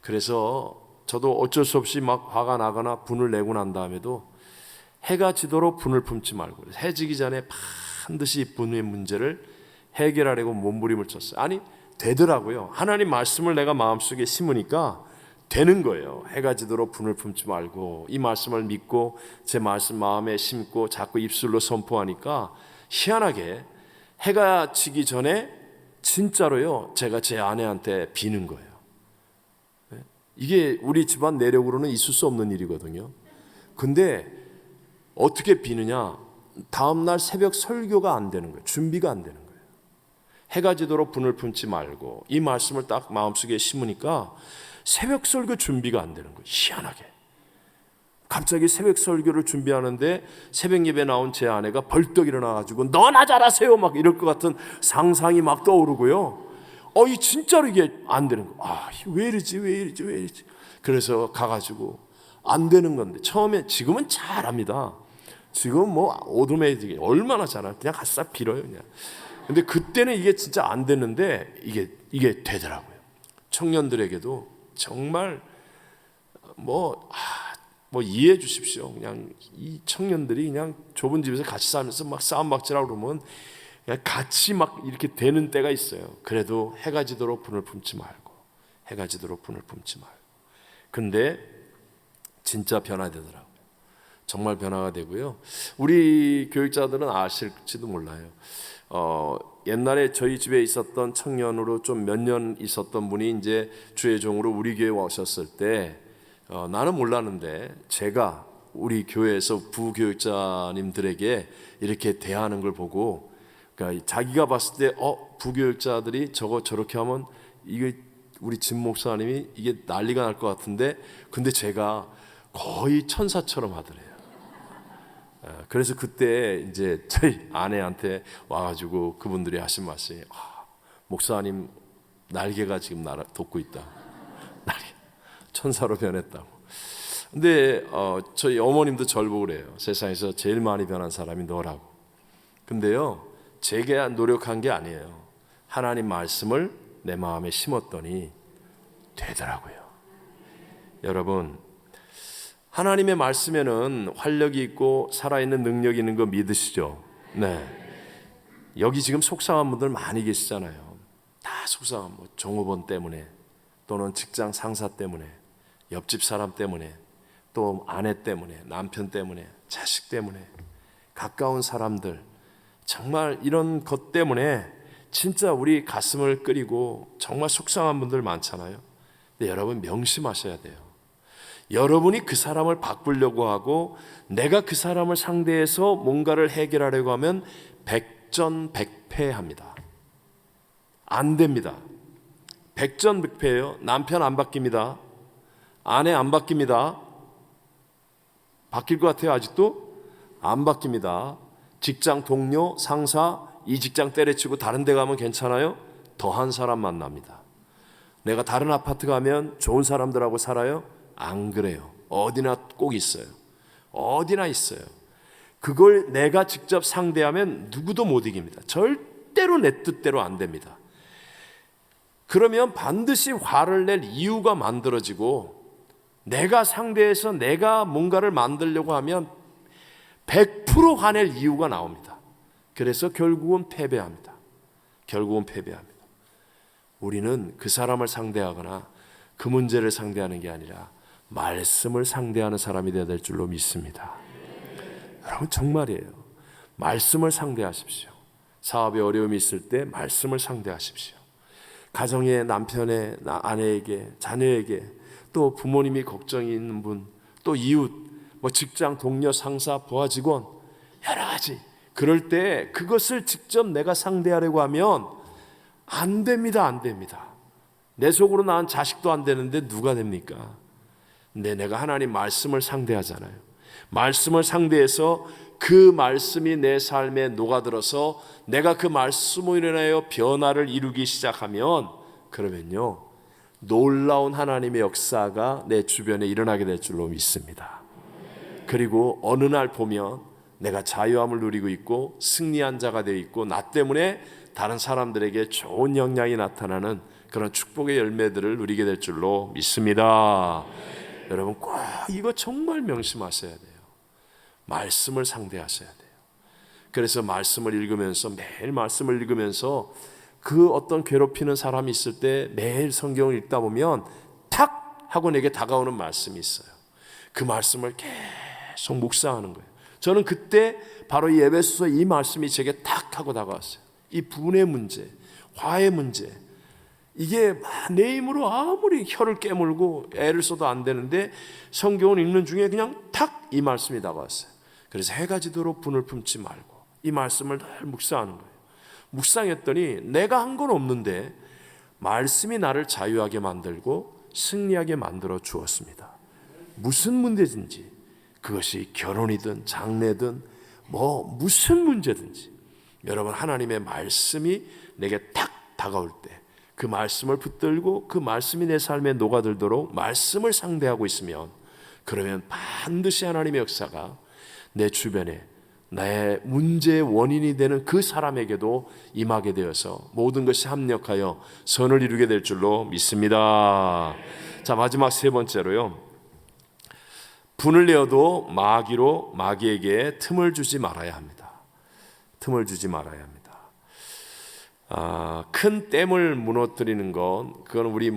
Speaker 1: 그래서 저도 어쩔 수 없이 막 화가 나거나 분을 내고 난 다음에도 해가 지도록 분을 품지 말고, 해 지기 전에 반드시 분의 문제를 해결하려고 몸부림을 쳤어요. 아니 되더라고요. 하나님 말씀을 내가 마음속에 심으니까 되는 거예요. 해가 지도록 분을 품지 말고, 이 말씀을 믿고 제 말씀 마음에 심고 자꾸 입술로 선포하니까 희한하게 해가 지기 전에 진짜로요, 제가 제 아내한테 비는 거예요. 이게 우리 집안 내력으로는 있을 수 없는 일이거든요. 근데 어떻게 비느냐? 다음날 새벽 설교가 안 되는 거예요. 준비가 안 되는 거예요. 해가 지도록 분을 품지 말고, 이 말씀을 딱 마음속에 심으니까 새벽 설교 준비가 안 되는 거예요. 희한하게 갑자기 새벽 설교를 준비하는데 새벽 예배 나온 제 아내가 벌떡 일어나가지고 너나 잘하세요 막 이럴 것 같은 상상이 막 떠오르고요. 이 진짜로 이게 안 되는 거예요. 왜 이러지. 그래서 가가지고 안 되는 건데, 처음에, 지금은 잘합니다. 지금 뭐 오토메이틱이 얼마나 잘하나, 그냥 가서 빌어요 그냥. 근데 그때는 이게 진짜 안 됐는데 이게 되더라고요. 청년들에게도 정말 뭐 이해해 주십시오. 그냥 이 청년들이 그냥 좁은 집에서 같이 살면서 막 싸움 박질하고 그러면 그냥 같이 막 이렇게 되는 때가 있어요. 그래도 해가 지도록 분을 품지 말고, 해가 지도록 분을 품지 말고. 근데 진짜 변화되더라고요. 정말 변화가 되고요. 우리 교육자들은 아실지도 몰라요. 옛날에 저희 집에 있었던 청년으로 좀 몇 년 있었던 분이 이제 주의 종으로 우리 교회에 오셨을 때, 나는 몰랐는데 제가 우리 교회에서 부교육자님들에게 이렇게 대하는 걸 보고, 그러니까 자기가 봤을 때 부교육자들이 저렇게 하면 이게 우리 진 목사님이 이게 난리가 날 것 같은데, 근데 제가 거의 천사처럼 하더래요. 그래서 그때 이제 저희 아내한테 와가지고 그분들이 하신 말씀이, 목사님 날개가 지금 나를 돋고 있다. 날개 천사로 변했다고. 근데 저희 어머님도 절 보고 그래요. 세상에서 제일 많이 변한 사람이 너라고. 근데요, 제가 노력한 게 아니에요. 하나님 말씀을 내 마음에 심었더니 되더라고요. 여러분, 하나님의 말씀에는 활력이 있고 살아있는 능력이 있는 거 믿으시죠? 네. 여기 지금 속상한 분들 많이 계시잖아요. 다 속상한, 종업원 때문에, 또는 직장 상사 때문에, 옆집 사람 때문에, 또 아내 때문에, 남편 때문에, 자식 때문에, 가까운 사람들, 정말 이런 것 때문에 진짜 우리 가슴을 끓이고 정말 속상한 분들 많잖아요. 근데 여러분 명심하셔야 돼요. 여러분이 그 사람을 바꾸려고 하고 내가 그 사람을 상대해서 뭔가를 해결하려고 하면 백전백패합니다. 안 됩니다. 백전백패예요. 남편 안 바뀝니다. 아내 안 바뀝니다. 바뀔 것 같아요? 아직도? 안 바뀝니다. 직장 동료, 상사, 이 직장 때려치고 다른 데 가면 괜찮아요? 더한 사람 만납니다. 내가 다른 아파트 가면 좋은 사람들하고 살아요? 안 그래요. 어디나 꼭 있어요. 어디나 있어요. 그걸 내가 직접 상대하면 누구도 못 이깁니다. 절대 절대로 내 뜻대로 안 됩니다. 그러면 반드시 화를 낼 이유가 만들어지고, 내가 상대해서 내가 뭔가를 만들려고 하면 100% 화낼 이유가 나옵니다. 그래서 결국은 패배합니다. 결국은 패배합니다. 우리는 그 사람을 상대하거나 그 문제를 상대하는 게 아니라 말씀을 상대하는 사람이 되어야 될 줄로 믿습니다. 여러분, 정말이에요. 말씀을 상대하십시오. 사업에 어려움이 있을 때 말씀을 상대하십시오. 가정의 남편의 아내에게, 자녀에게, 또 부모님이 걱정이 있는 분, 또 이웃, 직장 동료, 상사, 부하 직원, 여러 가지. 그럴 때 그것을 직접 내가 상대하려고 하면 안 됩니다. 안 됩니다. 내 속으로 낳은 자식도 안 되는데 누가 됩니까? 근데 내가 하나님 말씀을 상대하잖아요. 말씀을 상대해서 그 말씀이 내 삶에 녹아들어서 내가 그 말씀으로 인하여 변화를 이루기 시작하면, 그러면요, 놀라운 하나님의 역사가 내 주변에 일어나게 될 줄로 믿습니다. 그리고 어느 날 보면 내가 자유함을 누리고 있고 승리한 자가 되어 있고, 나 때문에 다른 사람들에게 좋은 영향이 나타나는 그런 축복의 열매들을 누리게 될 줄로 믿습니다. 여러분, 꼭 이거 정말 명심하셔야 돼요. 말씀을 상대하셔야 돼요. 그래서 말씀을 읽으면서, 매일 말씀을 읽으면서 그 어떤 괴롭히는 사람이 있을 때 매일 성경을 읽다 보면 탁 하고 내게 다가오는 말씀이 있어요. 그 말씀을 계속 묵상하는 거예요. 저는 그때 바로 이 에베소서 이 말씀이 제게 탁 하고 다가왔어요. 이 분의 문제, 화의 문제, 이게 내 힘으로 아무리 혀를 깨물고 애를 써도 안 되는데 성경을 읽는 중에 그냥 탁 이 말씀이 다가왔어요. 그래서 해가 지도록 분을 품지 말고 이 말씀을 늘 묵상하는 거예요. 묵상했더니 내가 한 건 없는데 말씀이 나를 자유하게 만들고 승리하게 만들어 주었습니다. 무슨 문제든지, 그것이 결혼이든 장래든 무슨 문제든지, 여러분, 하나님의 말씀이 내게 탁 다가올 때 그 말씀을 붙들고 그 말씀이 내 삶에 녹아들도록 말씀을 상대하고 있으면, 그러면 반드시 하나님의 역사가 내 주변에 나의 문제의 원인이 되는 그 사람에게도 임하게 되어서 모든 것이 합력하여 선을 이루게 될 줄로 믿습니다. 자, 마지막 세 번째로요, 분을 내어도 마귀에게 틈을 주지 말아야 합니다. 틈을 주지 말아야 합니다. 큰 댐을 무너뜨리는 건, 그건 우리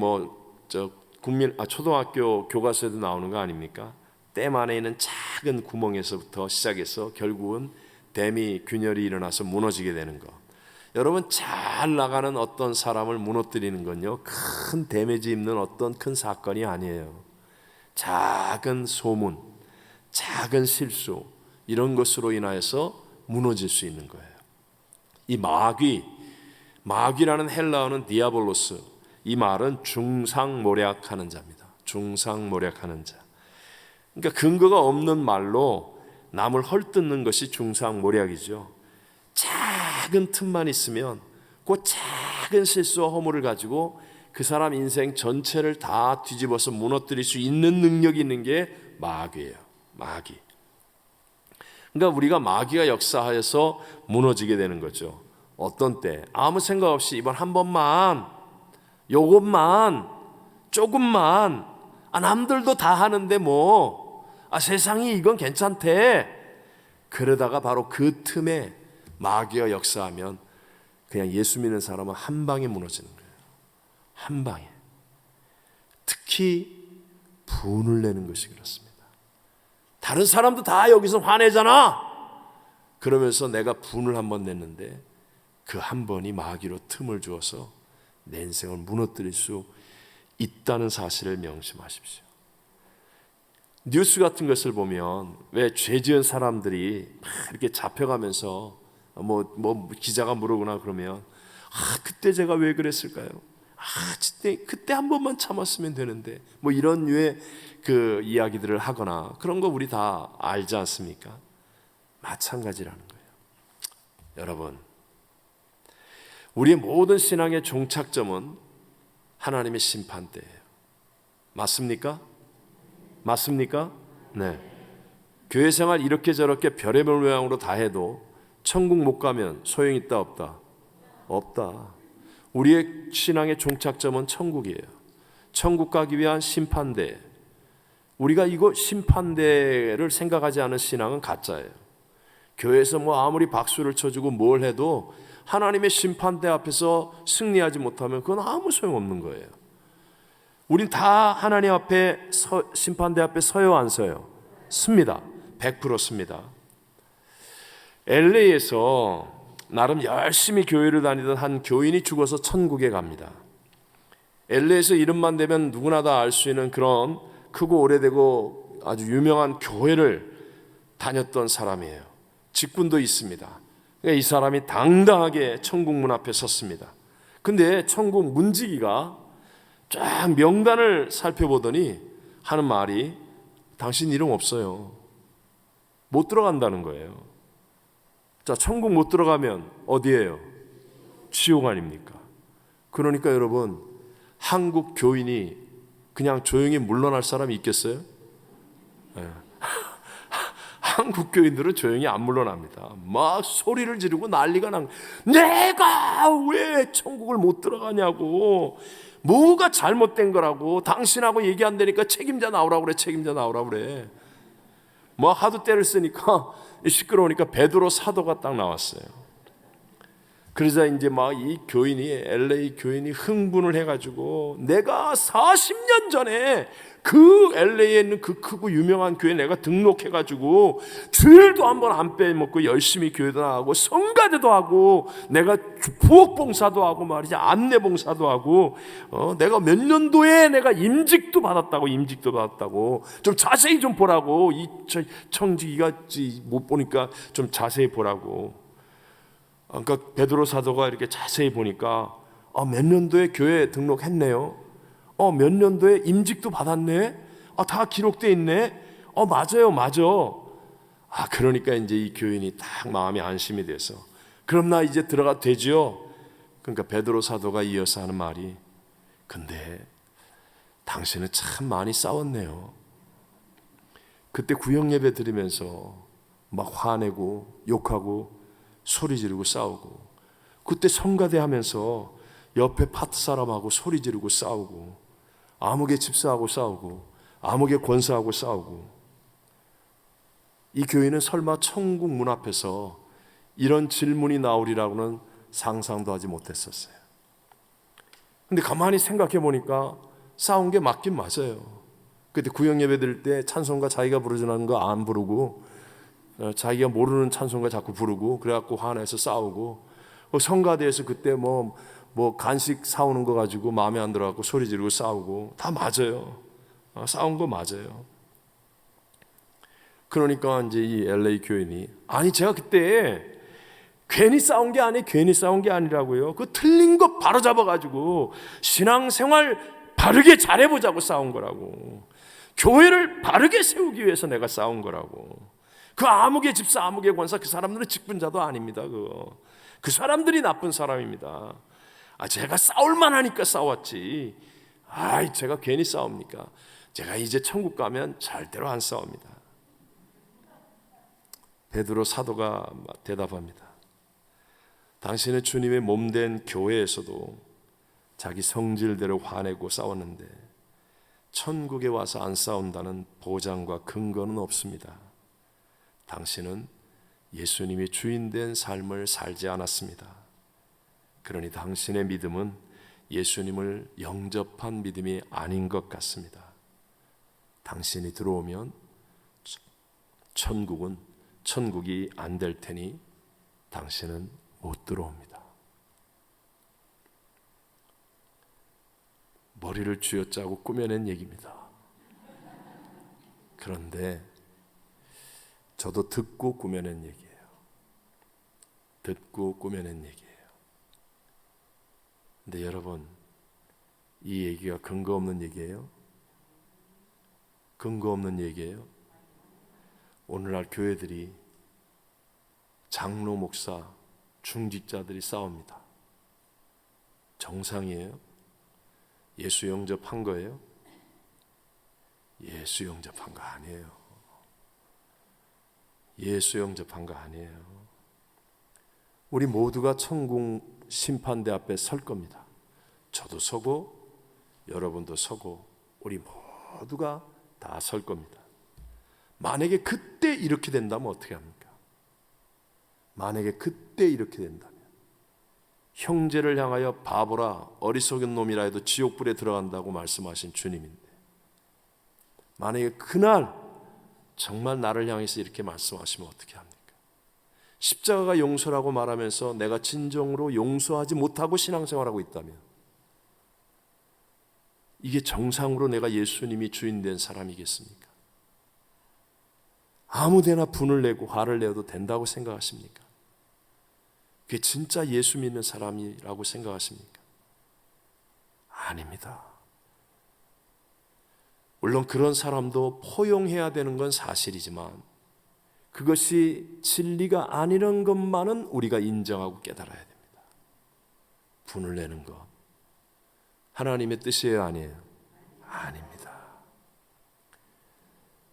Speaker 1: 초등학교 교과서에도 나오는 거 아닙니까? 댐 안에 있는 작은 구멍에서부터 시작해서 결국은 댐이 균열이 일어나서 무너지게 되는 것. 여러분, 잘 나가는 어떤 사람을 무너뜨리는 건요, 큰 데미지 입는 어떤 큰 사건이 아니에요. 작은 소문, 작은 실수, 이런 것으로 인하여서 무너질 수 있는 거예요. 이 마귀라는 헬라어는 디아볼로스, 이 말은 중상모략하는 자입니다. 중상모략하는 자. 그러니까 근거가 없는 말로 남을 헐뜯는 것이 중상모략이죠. 작은 틈만 있으면 그 작은 실수와 허물을 가지고 그 사람 인생 전체를 다 뒤집어서 무너뜨릴 수 있는 능력이 있는 게 마귀예요. 마귀. 그러니까 우리가 마귀가 역사하여서 무너지게 되는 거죠. 어떤 때 아무 생각 없이 이번 한 번만, 요것만, 조금만, 남들도 다 하는데 세상이 이건 괜찮대. 그러다가 바로 그 틈에 마귀가 역사하면 그냥 예수 믿는 사람은 한 방에 무너지는 거예요. 한 방에. 특히 분을 내는 것이 그렇습니다. 다른 사람도 다 여기서 화내잖아. 그러면서 내가 분을 한 번 냈는데 그 한 번이 마귀로 틈을 주어서 내 인생을 무너뜨릴 수 있다는 사실을 명심하십시오. 뉴스 같은 것을 보면 왜 죄 지은 사람들이 막 이렇게 잡혀가면서 기자가 물어보거나 그러면 그때 제가 왜 그랬을까요? 그때 한 번만 참았으면 되는데 이런 류의 그 이야기들을 하거나 그런 거 우리 다 알지 않습니까? 마찬가지라는 거예요. 여러분, 우리의 모든 신앙의 종착점은 하나님의 심판대예요. 맞습니까? 맞습니까? 네. 교회 생활 이렇게 저렇게 별의별 모양으로 다 해도 천국 못 가면 소용있다 없다? 없다. 우리의 신앙의 종착점은 천국이에요. 천국 가기 위한 심판대. 우리가 이거 심판대를 생각하지 않은 신앙은 가짜예요. 교회에서 뭐 아무리 박수를 쳐주고 뭘 해도 하나님의 심판대 앞에서 승리하지 못하면 그건 아무 소용없는 거예요. 우린 다 하나님 앞에 심판대 앞에 서요, 안 서요? 습니다. 100% 습니다. LA에서 나름 열심히 교회를 다니던 한 교인이 죽어서 천국에 갑니다. LA에서 이름만 대면 누구나 다 알 수 있는 그런 크고 오래되고 아주 유명한 교회를 다녔던 사람이에요. 직분도 있습니다. 그러니까 이 사람이 당당하게 천국 문 앞에 섰습니다. 근데 천국 문지기가 쫙 명단을 살펴보더니 하는 말이 당신 이름 없어요. 못 들어간다는 거예요. 자, 천국 못 들어가면 어디예요? 지옥 아닙니까? 그러니까 여러분, 한국 교인이 그냥 조용히 물러날 사람이 있겠어요? 네. 한국 교인들은 조용히 안 물러납니다. 막 소리를 지르고 난리가 난, 내가 왜 천국을 못 들어가냐고, 뭐가 잘못된 거라고, 당신하고 얘기 안 되니까 책임자 나오라고 그래, 책임자 나오라고 그래. 뭐 하도 때를 쓰니까 시끄러우니까 베드로 사도가 딱 나왔어요. 그러자 이제 막 이 교인이, LA 교인이 흥분을 해가지고, 내가 40년 전에 그 LA에 있는 그 크고 유명한 교회 내가 등록해가지고 주일도 한번 안 빼먹고 열심히 교회도 나가고 성가대도 하고 내가 부엌봉사도 하고 말이지, 안내봉사도 하고, 내가 몇 년도에 내가 임직도 받았다고, 좀 자세히 좀 보라고, 이 청지기가 못 보니까 좀 자세히 보라고. 그러니까 베드로 사도가 이렇게 자세히 보니까 몇 년도에 교회 등록했네요. 몇 년도에 임직도 받았네. 다 기록돼 있네. 맞아요, 맞아. 그러니까 이제 이 교인이 딱 마음이 안심이 돼서, 그럼 나 이제 들어가도 되지요? 그러니까 베드로 사도가 이어서 하는 말이, 근데 당신은 참 많이 싸웠네요. 그때 구역 예배 드리면서 막 화내고 욕하고 소리 지르고 싸우고, 그때 성가대 하면서 옆에 파트 사람하고 소리 지르고 싸우고, 아무개 집사하고 싸우고, 아무개 권사하고 싸우고, 이 교인은 설마 천국 문 앞에서 이런 질문이 나오리라고는 상상도 하지 못했었어요. 근데 가만히 생각해 보니까 싸운 게 맞긴 맞아요. 그때 구역 예배 드릴 때 찬송가 자기가 부르자는 거 안 부르고, 자기가 모르는 찬송가 자꾸 부르고, 그래갖고 화내서 싸우고, 성가대에서 그때 뭐 간식 사오는 거 가지고 마음에 안 들어갖고 소리 지르고 싸우고, 다 맞아요. 싸운 거 맞아요. 그러니까 이제 이 LA 교인이, 아니 제가 그때 괜히 싸운 게 아니라고요. 그 틀린 거 바로 잡아가지고 신앙생활 바르게 잘해보자고 싸운 거라고. 교회를 바르게 세우기 위해서 내가 싸운 거라고. 그 아무개 집사, 아무개 권사, 그 사람들은 직분자도 아닙니다. 그 사람들이 나쁜 사람입니다. 제가 싸울만 하니까 싸웠지. 제가 괜히 싸웁니까? 제가 이제 천국 가면 절대로 안 싸웁니다. 베드로 사도가 대답합니다. 당신은 주님의 몸된 교회에서도 자기 성질대로 화내고 싸웠는데 천국에 와서 안 싸운다는 보장과 근거는 없습니다. 당신은 예수님이 주인된 삶을 살지 않았습니다. 그러니 당신의 믿음은 예수님을 영접한 믿음이 아닌 것 같습니다. 당신이 들어오면 천국이 안 될 테니 당신은 못 들어옵니다. 머리를 쥐어짜고 꾸며낸 얘기입니다. 그런데 저도 듣고 꾸며낸 얘기예요. 듣고 꾸며낸 얘기예요. 근데 여러분, 이 얘기가 근거 없는 얘기예요? 근거 없는 얘기예요? 오늘날 교회들이 장로, 목사, 중직자들이 싸웁니다. 정상이에요? 예수 영접한 거예요? 예수 영접한 거 아니에요. 예수 영접한 거 아니에요. 우리 모두가 천국 심판대 앞에 설 겁니다. 저도 서고 여러분도 서고 우리 모두가 다 설 겁니다. 만약에 그때 이렇게 된다면 어떻게 합니까? 만약에 그때 이렇게 된다면 형제를 향하여 바보라 어리석은 놈이라 해도 지옥불에 들어간다고 말씀하신 주님인데, 만약에 그날 정말 나를 향해서 이렇게 말씀하시면 어떻게 합니까? 십자가가 용서라고 말하면서 내가 진정으로 용서하지 못하고 신앙생활하고 있다면, 이게 정상으로 내가 예수님이 주인 된 사람이겠습니까? 아무데나 분을 내고 화를 내도 된다고 생각하십니까? 그게 진짜 예수 믿는 사람이라고 생각하십니까? 아닙니다. 물론 그런 사람도 포용해야 되는 건 사실이지만 그것이 진리가 아니라는 것만은 우리가 인정하고 깨달아야 됩니다. 분을 내는 것 하나님의 뜻이에요, 아니에요? 아닙니다.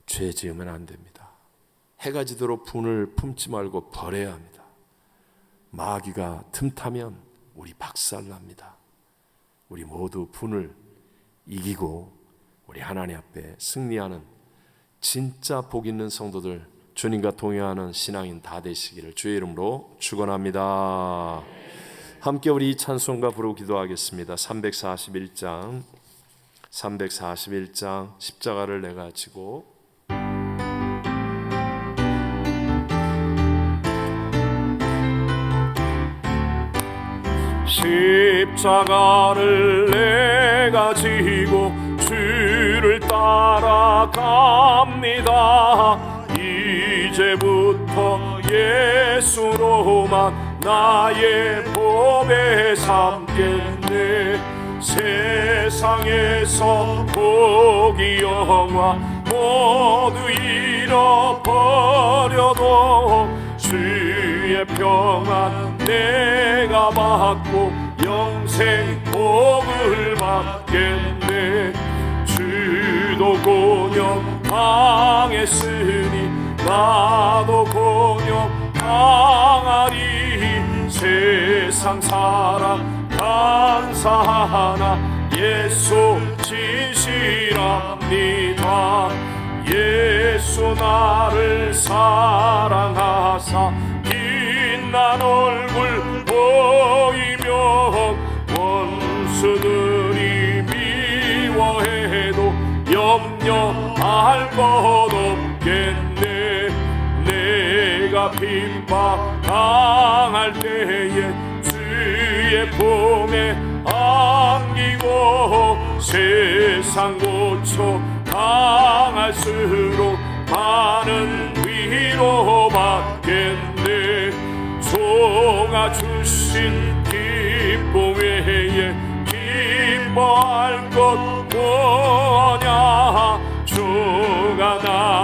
Speaker 1: 죄 지으면 안 됩니다. 해가 지도록 분을 품지 말고 버려야 합니다. 마귀가 틈타면 우리 박살납니다. 우리 모두 분을 이기고 우리 하나님 앞에 승리하는 진짜 복 있는 성도들, 주님과 동행하는 신앙인 다 되시기를 주의 이름으로 축원합니다. 함께 우리 이 찬송가 부르고 기도하겠습니다. 341장 십자가를 내가 지고 십자가를 내가 지고 주를 따라갑니다. 이제부터 예수로만 나의 보배 삼겠네. 세상에서 복이 영화 모두 잃어버려도 주의 평안 내가 받고 영생 복을 받겠네. 주도 곤욕 당했으니 나도 곤욕 당하리. 세상 사람 감사하나 예수 진실합니다. 예수 나를 사랑하사 빛난 얼굴 보이며 원수들이 미워해도 염려할 것 없겠네. 내가 핍박 당할 때에 주의 품에 안기고 세상 고초 당할수록 많은 위로 받겠네. 종아 주신 기쁨 외에 기뻐할 것 뭐냐. 주가 나